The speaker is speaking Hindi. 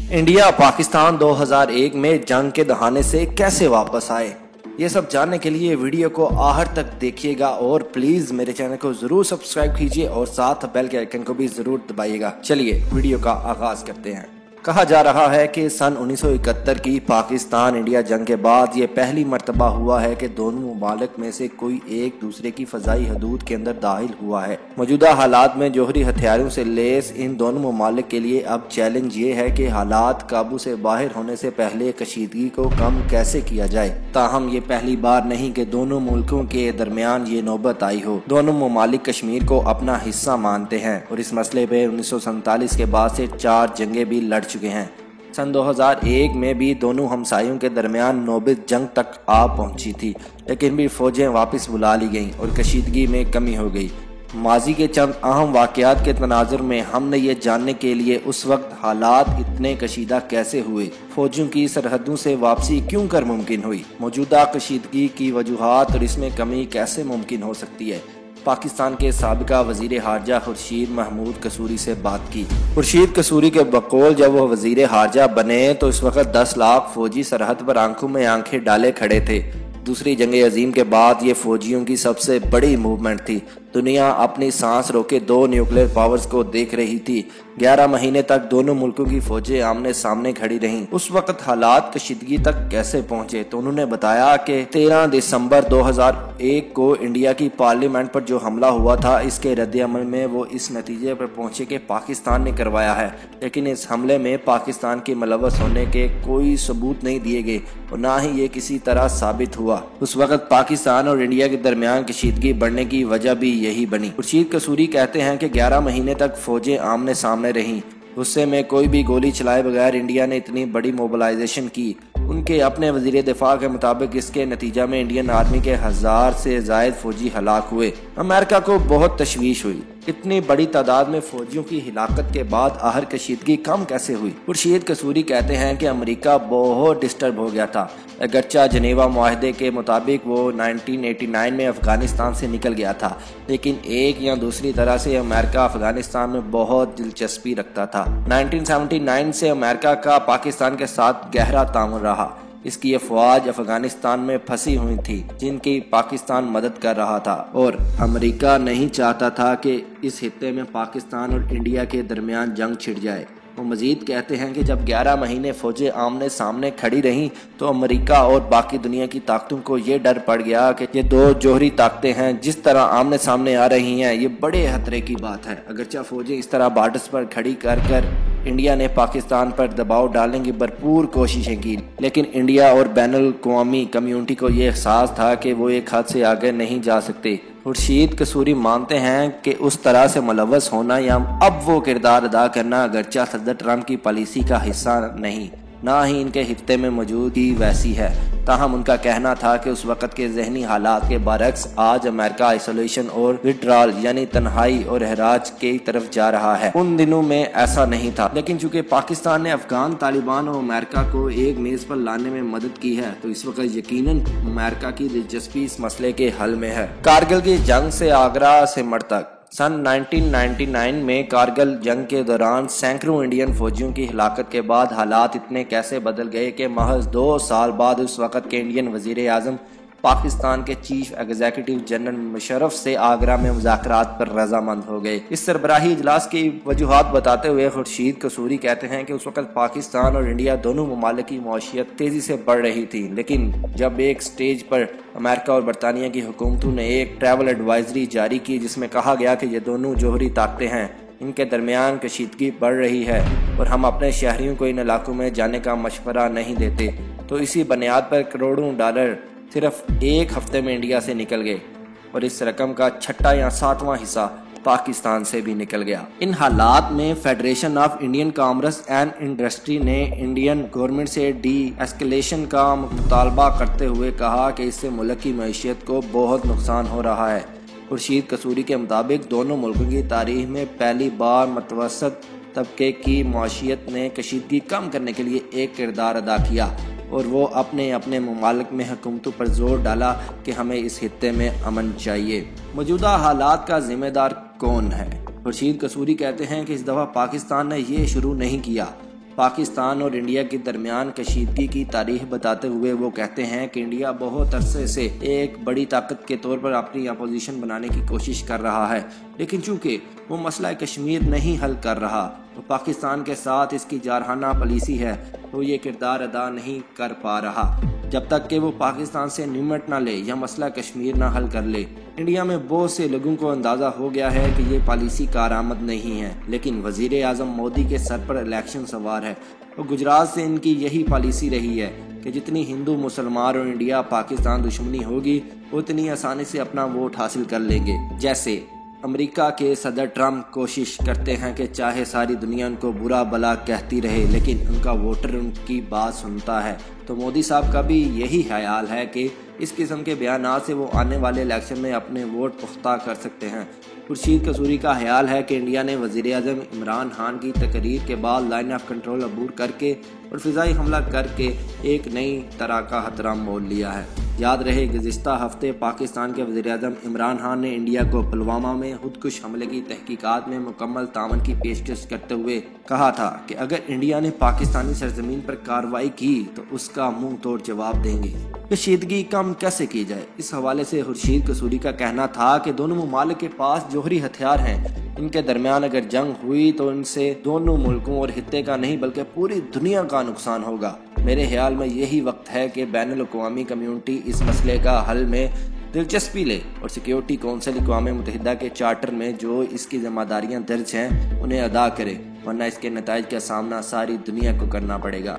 इंडिया पाकिस्तान 2001 में जंग के दहाने से कैसे वापस आए, ये सब जानने के लिए वीडियो को आखिर तक देखिएगा और प्लीज मेरे चैनल को जरूर सब्सक्राइब कीजिए और साथ बेल के आइकन को भी जरूर दबाइएगा। चलिए वीडियो का आगाज करते हैं। कहा जा रहा है कि सन 1971 की पाकिस्तान इंडिया जंग के बाद ये पहली मर्तबा हुआ है कि दोनों ममालिक में से कोई एक दूसरे की फजाई हदूद के अंदर दाखिल हुआ है। मौजूदा हालात में जोहरी हथियारों से लैस इन दोनों ममालिक के लिए अब चैलेंज ये है कि हालात काबू से बाहर होने से पहले कशीदगी को कम कैसे किया जाए। ताहम ये पहली बार नहीं कि दोनों मुल्कों के दरमियान ये नौबत आई हो। दोनों ममालिक कश्मीर को अपना हिस्सा मानते हैं और इस मसले पे 1947 के बाद से 4 जंगें भी लड़ चुके हैं। सन 2001 में भी दोनों हमसायों के दरमियान नौबत जंग तक आ पहुंची थी, लेकिन भी फौजें वापस बुला ली गईं और कशीदगी में कमी हो गई। माजी के चंद अहम वाक़यात के तनाजुर में हमने ये जानने के लिए उस वक्त हालात इतने कशीदा कैसे हुए, फौजियों की सरहदों से वापसी क्यों कर मुमकिन हुई, मौजूदा कशीदगी की वजूहात और इसमें कमी कैसे मुमकिन हो सकती है, पाकिस्तान के साबिका वजीर हारजा खुर्शीद महमूद कसूरी से बात की। खुर्शीद कसूरी के बकौल जब वह वजीर हारजा बने तो इस वक्त 10 लाख फौजी सरहद पर आंखों में आंखें डाले खड़े थे। दूसरी जंग अजीम के बाद ये फौजियों की सबसे बड़ी मूवमेंट थी। दुनिया अपनी सांस रोके 2 न्यूक्लियर पावर्स को देख रही थी। 11 महीने तक दोनों मुल्कों की फौजें आमने सामने खड़ी रहीं। उस वक्त हालात कशीदगी तक कैसे पहुंचे तो उन्होंने बताया कि 13 दिसंबर 2001 को इंडिया की पार्लियामेंट पर जो हमला हुआ था, इसके रद्द-ए-अमल में वो इस नतीजे पर पहुंचे कि पाकिस्तान ने करवाया है, लेकिन इस हमले में पाकिस्तान के मुलव्वस होने के कोई सबूत नहीं दिए गए और ना ही ये किसी तरह साबित हुआ। उस वक्त पाकिस्तान और इंडिया के दरमियान कशीदगी बढ़ने की वजह भी यही बनी। खुर्शीद कसूरी कहते हैं कि 11 महीने तक फौजें आमने सामने रहीं। गुस्से में कोई भी गोली चलाए बगैर इंडिया ने इतनी बड़ी मोबिलाइजेशन की। उनके अपने वजीर दिफा के मुताबिक इसके नतीजा में इंडियन आर्मी के 1000 से जायद फौजी हलाक हुए। अमेरिका को बहुत तशवीश हुई, इतनी बड़ी तादाद में फौजियों की हिलाकत के बाद आहर कशीदगी कम कैसे हुई। खुर्शीद कसूरी कहते हैं कि अमेरिका बहुत डिस्टर्ब हो गया था। अगरचा जनेवा मुआहदे के मुताबिक वो 1989 में अफगानिस्तान से निकल गया था, लेकिन एक या दूसरी तरह से अमेरिका अफगानिस्तान में बहुत दिलचस्पी रखता था। 1979 से अमेरिका का पाकिस्तान के साथ गहरा ताउन रहा। इसकी अफवाज अफगानिस्तान में फंसी हुई थी, जिनकी पाकिस्तान मदद कर रहा था और अमेरिका नहीं चाहता था कि इस हिस्से में पाकिस्तान और इंडिया के दरमियान जंग छिड़ जाए। वो मजीद कहते हैं कि जब 11 महीने फौजें आमने सामने खड़ी रहीं तो अमेरिका और बाकी दुनिया की ताकतों को ये डर पड़ गया कि ये 2 जोहरी ताकतें हैं जिस तरह आमने सामने आ रही हैं, ये बड़े खतरे की बात है। अगरचा फौजें इस तरह बॉर्डर्स पर खड़ी कर इंडिया ने पाकिस्तान पर दबाव डालने की भरपूर कोशिशें की, लेकिन इंडिया और बैनुल अक़वामी कम्युनिटी को ये एहसास था कि वो एक हद से आगे नहीं जा सकते। खुर्शीद कसूरी मानते हैं कि उस तरह से मुलव्वस होना या अब वो किरदार अदा करना अगरचा सदर ट्रंप की पॉलिसी का हिस्सा नहीं, ना ही इनके हित्ते में मौजूदगी वैसी है। ताहम उनका कहना था कि उस वक्त के जहनी हालात के बरक्स आज अमेरिका आइसोलेशन और विड्रॉल यानी तन्हाई और एहराज की तरफ जा रहा है। उन दिनों में ऐसा नहीं था, लेकिन चूंकि पाकिस्तान ने अफगान तालिबान और अमेरिका को एक मेज पर लाने में मदद की है तो इस वक्त यकीनन अमेरिका की दिलचस्पी इस मसले के हल में है। कारगिल की जंग से आगरा से मर तक। सन 1999 में कारगिल जंग के दौरान सैकड़ों इंडियन फौजियों की हिलाकत के बाद हालात इतने कैसे बदल गए कि महज 2 साल बाद उस वक्त के इंडियन वजीर आजम पाकिस्तान के चीफ एग्जीक्यूटिव जनरल मुशर्रफ से आगरा में मुज़ाकरात पर रजामंद हो गए। इस सरबराही इजलास की वजूहात बताते हुए खुर्शीद कसूरी कहते हैं कि उस वक्त पाकिस्तान और इंडिया दोनों ममालिक की मौशियत तेजी से बढ़ रही थी, लेकिन जब एक स्टेज पर अमेरिका और बरतानिया की हुकूमतों ने एक ट्रैवल एडवाइजरी जारी की जिसमें कहा गया कि ये दोनों जोहरी ताकतें हैं, इनके दरमियान कशीदगी बढ़ रही है और हम अपने शहरियों को इन इलाकों में जाने का मशवरा नहीं देते, तो इसी बुनियाद पर करोड़ों डॉलर सिर्फ एक हफ्ते में इंडिया से निकल गए और इस रकम का 6वां या 7वां हिस्सा पाकिस्तान से भी निकल गया। इन हालात में federation of Indian commerce and industry ने इंडियन गवर्नमेंट से डी एस्केलेशन का मुतालबा करते हुए कहा कि इससे मुल्क की मईशत को बहुत नुकसान हो रहा है। खुर्शीद कसूरी के मुताबिक दोनों मुल्कों की तारीख में पहली बार मुतवसत तबके की मईशत ने कशीदगी कम करने के लिए एक किरदार अदा किया और वो अपने अपने ममालिक में हुकूमतों पर जोर डाला कि हमें इस हिस्से में अमन चाहिए। मौजूदा हालात का जिम्मेदार कौन है? खुर्शीद कसूरी कहते हैं कि इस दफ़ा पाकिस्तान ने ये शुरू नहीं किया, पाकिस्तान और इंडिया के दरमियान कशीदगी की तारीख बताते हुए वो कहते हैं कि इंडिया बहुत अरसे से एक बड़ी ताकत के तौर पर अपनी अपोजिशन बनाने की कोशिश कर रहा है, लेकिन चूंकि वो मसला कश्मीर नहीं हल कर रहा तो पाकिस्तान के साथ इसकी जारहाना पॉलिसी है, तो ये किरदार अदा नहीं कर पा रहा। जब तक कि वो पाकिस्तान से निमट ना ले या मसला कश्मीर ना हल कर ले, इंडिया में बहुत से लोगों को अंदाज़ा हो गया है कि ये पॉलिसी कारआमद नहीं है। लेकिन वजीर आज़म मोदी के सर पर इलेक्शन सवार है और गुजरात से इनकी यही पॉलिसी रही है कि जितनी हिंदू मुसलमान और इंडिया पाकिस्तान दुश्मनी होगी उतनी आसानी से अपना वोट हासिल कर लेंगे। जैसे अमेरिका के सदर ट्रम्प कोशिश करते हैं कि चाहे सारी दुनिया उनको बुरा भला कहती रहे लेकिन उनका वोटर उनकी बात सुनता है, तो मोदी साहब का भी यही ख्याल है कि इस किस्म के बयानात से वो आने वाले इलेक्शन में अपने वोट पुख्ता कर सकते हैं। खुर्शीद कसूरी का ख्याल है कि इंडिया ने वज़ीर आज़म इमरान खान की तकरीर के बाद लाइन ऑफ कंट्रोल अबूर करके और फ़िज़ाई हमला करके एक नई तरह का खतरा मोल लिया है। याद रहे गुज़िश्ता हफ्ते पाकिस्तान के वज़ीर आज़म इमरान खान ने इंडिया को पुलवामा में खुदकुश हमले की तहकीकात में मुकम्मल तामन की पेशकश करते हुए कहा था कि अगर इंडिया ने पाकिस्तानी सरजमीन पर कार्रवाई की तो उसका मुंह तोड़ जवाब देंगे। कशीदगी कम कैसे की जाए, इस हवाले से खुर्शीद कसूरी का कहना था कि दोनों मुमालिक के पास जोहरी हथियार हैं, इनके दरमियान अगर जंग हुई तो इनसे दोनों मुल्कों और खित्ते का नहीं बल्कि पूरी दुनिया का नुकसान होगा। मेरे ख्याल में यही वक्त है कि बैनुल अक़वामी कम्युनिटी इस मसले का हल में दिलचस्पी ले और सिक्योरिटी कौंसिल अक़वाम मुत्तहिदा के चार्टर में जो इसकी जिम्मेदारियां दर्ज हैं उन्हें अदा करे, वरना इसके नताइज का सामना सारी दुनिया को करना पड़ेगा।